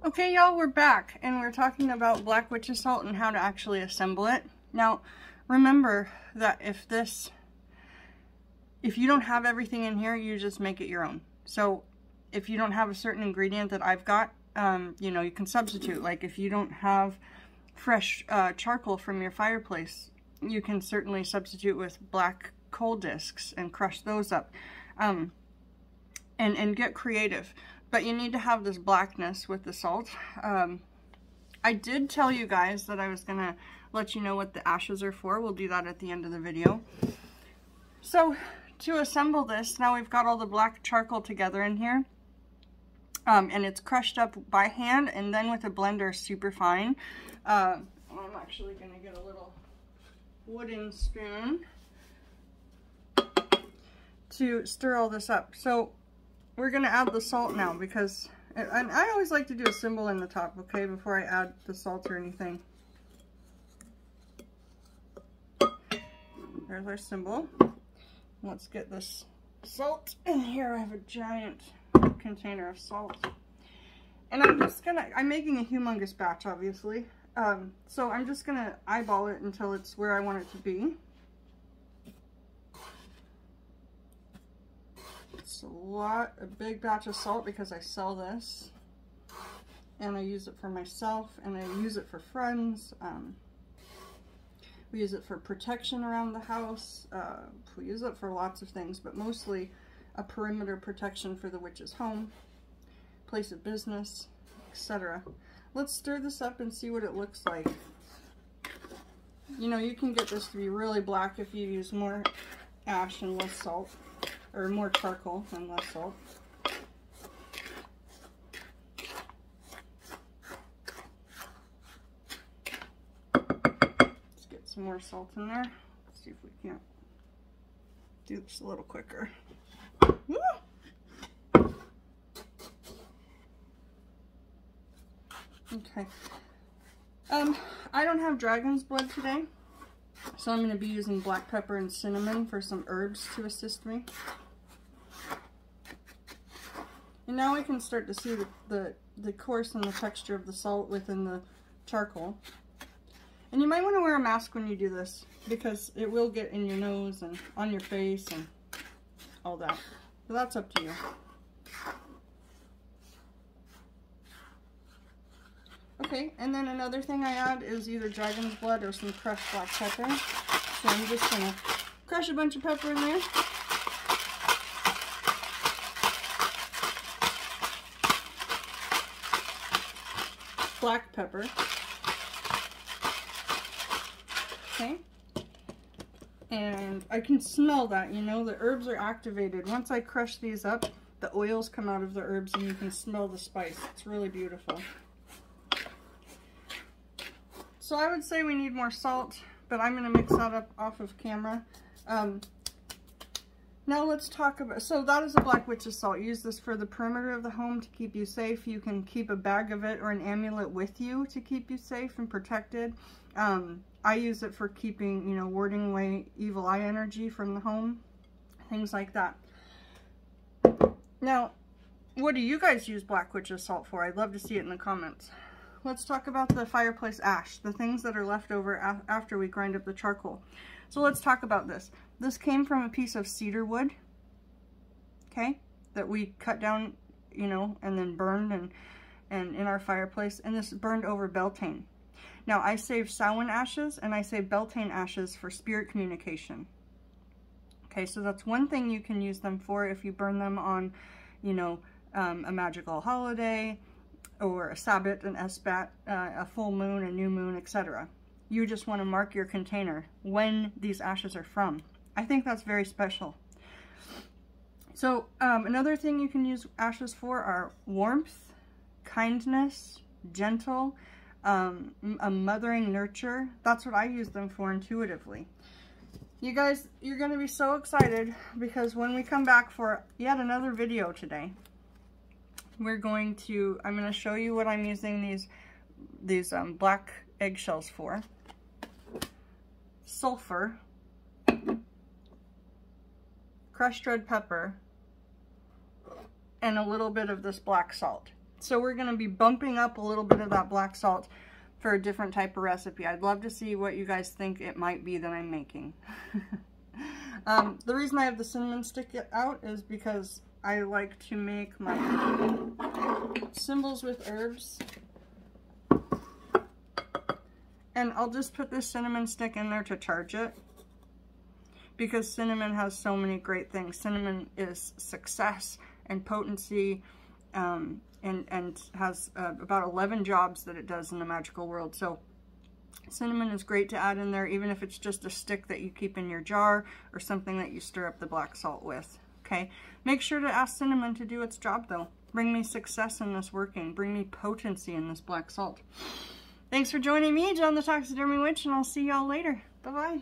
Okay, y'all, we're back, and we're talking about black witch's salt and how to actually assemble it. Now, remember that if you don't have everything in here, you just make it your own. So, if you don't have a certain ingredient that I've got, you know, you can substitute. Like, if you don't have fresh charcoal from your fireplace, you can certainly substitute with black coal discs and crush those up, and get creative. But you need to have this blackness with the salt. I did tell you guys that I was gonna let you know what the ashes are for. We'll do that at the end of the video. So to assemble this, now we've got all the black charcoal together in here. And it's crushed up by hand and then with a blender super fine. I'm actually gonna get a little wooden spoon to stir all this up. So we're going to add the salt now because, and I always like to do a symbol in the top, okay, before I add the salt or anything. There's our symbol. Let's get this salt in here. I have a giant container of salt. And I'm making a humongous batch, obviously. So I'm just going to eyeball it until it's where I want it to be. It's a big batch of salt because I sell this, and I use it for myself, and I use it for friends. We use it for protection around the house. We use it for lots of things, but mostly a perimeter protection for the witch's home, place of business, etc. Let's stir this up and see what it looks like. You know, you can get this to be really black if you use more ash and less salt. Or more charcoal and less salt. Let's get some more salt in there. Let's see if we can't do this a little quicker. Woo! Okay. I don't have dragon's blood today, so I'm going to be using black pepper and cinnamon for some herbs to assist me. And now we can start to see the coarse and the texture of the salt within the charcoal. And you might want to wear a mask when you do this, because it will get in your nose and on your face and all that. So that's up to you. Okay, and then another thing I add is either dragon's blood or some crushed black pepper. So I'm just going to crush a bunch of pepper in there. Black pepper. Okay. And I can smell that, you know, the herbs are activated. Once I crush these up, the oils come out of the herbs and you can smell the spice. It's really beautiful. So I would say we need more salt, but I'm going to mix that up off of camera. Now let's talk about, so that is a black witch's salt. Use this for the perimeter of the home to keep you safe. You can keep a bag of it or an amulet with you to keep you safe and protected. I use it for keeping, you know, warding away evil eye energy from the home, things like that. Now, what do you guys use black witch's salt for? I'd love to see it in the comments. Let's talk about the fireplace ash, the things that are left over after we grind up the charcoal. So let's talk about this. This came from a piece of cedar wood, okay, that we cut down, you know, and then burned and in our fireplace, and this burned over beltane. Now I save Samhain ashes and I save beltane ashes for spirit communication. Okay, so that's one thing you can use them for if you burn them on, you know, a magical holiday, or a Sabbath, an Esbat, a full moon, a new moon, etc. You just want to mark your container when these ashes are from. I think that's very special. So another thing you can use ashes for are warmth, kindness, gentle, a mothering nurture. That's what I use them for intuitively. You guys, you're going to be so excited because when we come back for yet another video today, I'm going to show you what I'm using these black eggshells for. Sulfur, crushed red pepper, and a little bit of this black salt. So we're going to be bumping up a little bit of that black salt for a different type of recipe. I'd love to see what you guys think it might be that I'm making. The reason I have the cinnamon stick out is because I like to make my symbols with herbs. And I'll just put this cinnamon stick in there to charge it, because cinnamon has so many great things. Cinnamon is success and potency, and has about 11 jobs that it does in the magical world. So cinnamon is great to add in there, even if it's just a stick that you keep in your jar or something that you stir up the black salt with. Okay, make sure to ask cinnamon to do its job though. Bring me success in this working. Bring me potency in this black salt. Thanks for joining me, Joan the Taxidermy Witch, and I'll see y'all later. Bye-bye.